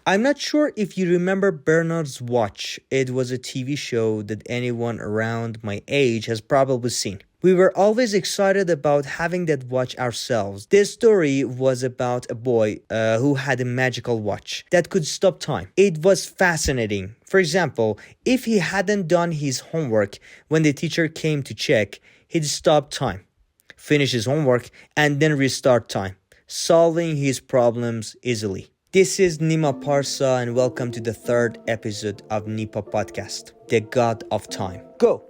I'm not sure if you remember Bernard's Watch. It was a TV show that anyone around my age has probably seen. We were always excited about having that watch ourselves. This story was about a boy who had a magical watch that could stop time. It was fascinating. For example, if he hadn't done his homework when the teacher came to check, he'd stop time, finish his homework, and then restart time, solving his problems easily. This is Nipa Podcast, and welcome to the third episode of Nipa Podcast, the God of Time. Go!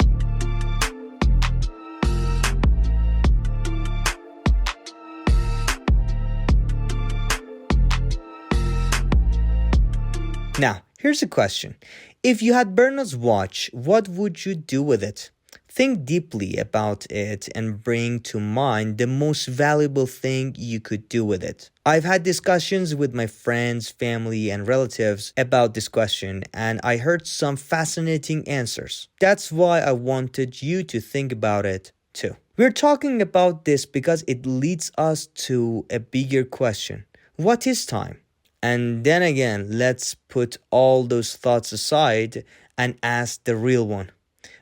Now, here's a question. If you had Bernard's watch, what would you do with it? Think deeply about it and bring to mind the most valuable thing you could do with it. I've had discussions with my friends, family, and relatives about this question, and I heard some fascinating answers. That's why I wanted you to think about it too. We're talking about this because it leads us to a bigger question. What is time? And then again, let's put all those thoughts aside and ask the real one.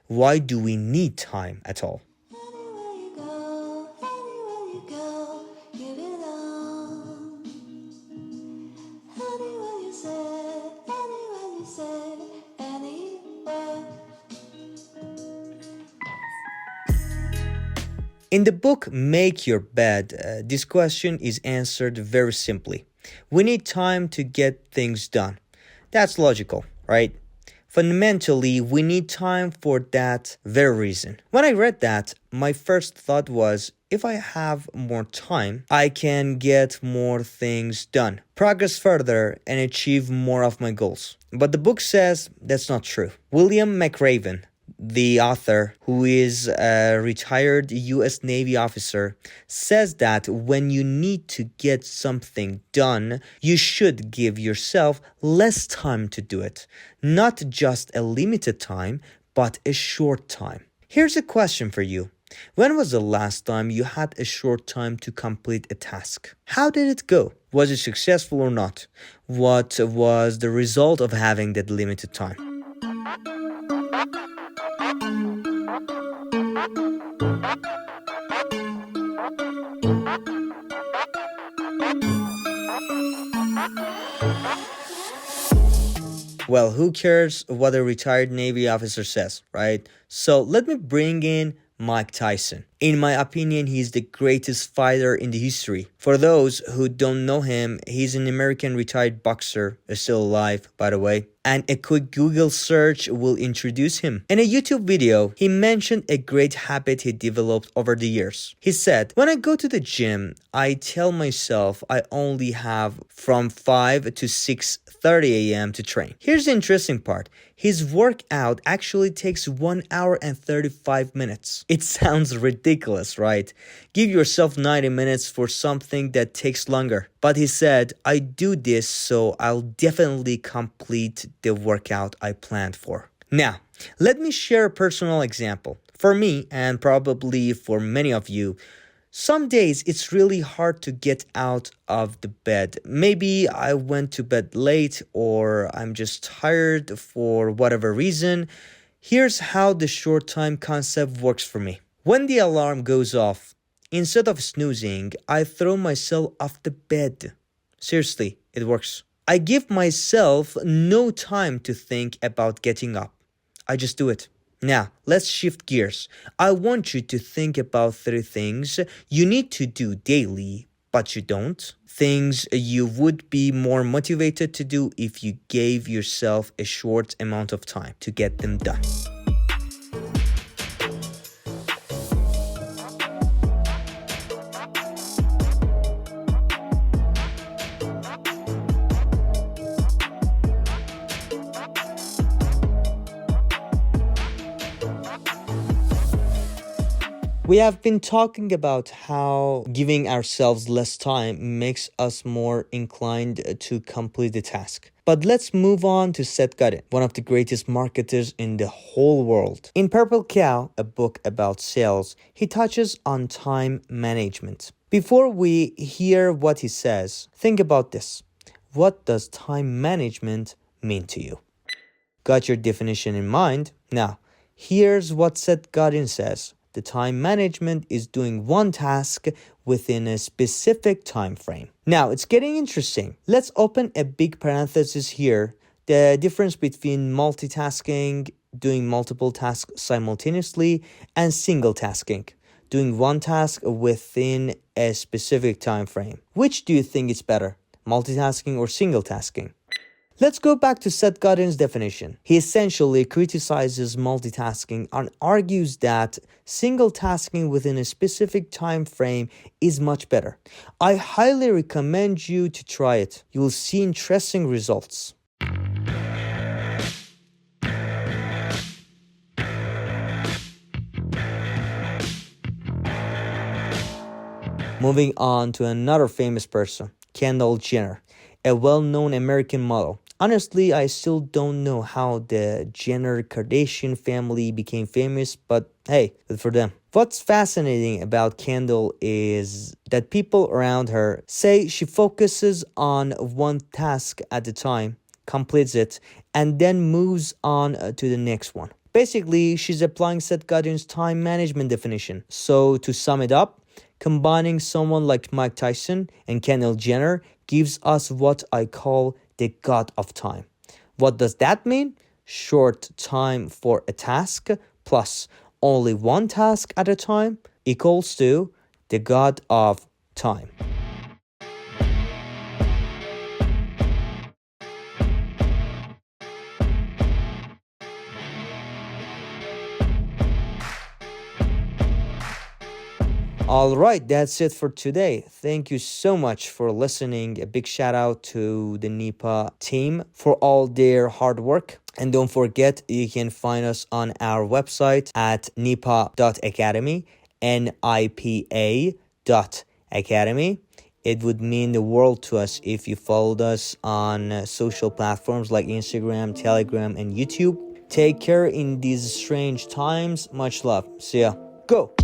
Why do we need time at all? In the book Make Your Bed, this question is answered very simply. We need time to get things done. That's logical, right? Fundamentally, we need time for that very reason. When I read that, my first thought was, if I have more time, I can get more things done, progress further, and achieve more of my goals. But the book says that's not true. William McRaven, the author, who is a retired U.S. Navy officer, says that when you need to get something done, you should give yourself less time to do it. Not just a limited time, but a short time. Here's a question for you. When was the last time you had a short time to complete a task? How did it go? Was it successful or not? What was the result of having that limited time? Well, who cares what a retired Navy officer says, right? So let me bring in Mike Tyson. In my opinion, he's the greatest fighter in the history. For those who don't know him, he's an American retired boxer, still alive, by the way. And a quick Google search will introduce him. In a YouTube video, he mentioned a great habit he developed over the years. He said, when I go to the gym, I tell myself I only have from 5 to 6:30 a.m. to train. Here's the interesting part. His workout actually takes 1 hour and 35 minutes. It sounds ridiculous, right? Give yourself 90 minutes for something that takes longer. But he said, I do this so I'll definitely complete the workout I planned for. Now, let me share a personal example. For me, and probably for many of you, some days it's really hard to get out of the bed. Maybe I went to bed late or I'm just tired for whatever reason. Here's how the short time concept works for me. When the alarm goes off, instead of snoozing, I throw myself off the bed. Seriously, it works. I give myself no time to think about getting up. I just do it. Now, let's shift gears. I want you to think about 3 things you need to do daily, but you don't. Things you would be more motivated to do if you gave yourself a short amount of time to get them done. We have been talking about how giving ourselves less time makes us more inclined to complete the task. But let's move on to Seth Godin, one of the greatest marketers in the whole world. In Purple Cow, a book about sales, he touches on time management. Before we hear what he says, think about this. what does time management mean to you? Got your definition in mind? Now, here's what Seth Godin says. The time management is doing one task within a specific time frame. Now, it's getting interesting. Let's open a big parenthesis here. The difference between multitasking, doing multiple tasks simultaneously, and single tasking, doing one task within a specific time frame. Which do you think is better, multitasking or single tasking? Let's go back to Seth Godin's definition. He essentially criticizes multitasking and argues that single tasking within a specific time frame is much better. I highly recommend you to try it. You will see interesting results. Moving on to another famous person, Kendall Jenner, a well-known American model. Honestly, I still don't know how the Jenner Kardashian family became famous, but hey, good for them. What's fascinating about Kendall is that people around her say she focuses on one task at a time, completes it, and then moves on to the next one. Basically, she's applying Seth Godin's time management definition. So to sum it up, combining someone like Mike Tyson and Kendall Jenner gives us what I call the god of time. What does that mean? Short time for a task plus only one task at a time equals to the god of time. All right, that's it for today. Thank you so much for listening. A big shout out to the Nipa team for all their hard work. And don't forget, you can find us on our website at nipa.academy, nipa.academy. It would mean the world to us if you followed us on social platforms like Instagram, Telegram, and YouTube. Take care in these strange times. Much love. See ya. Go.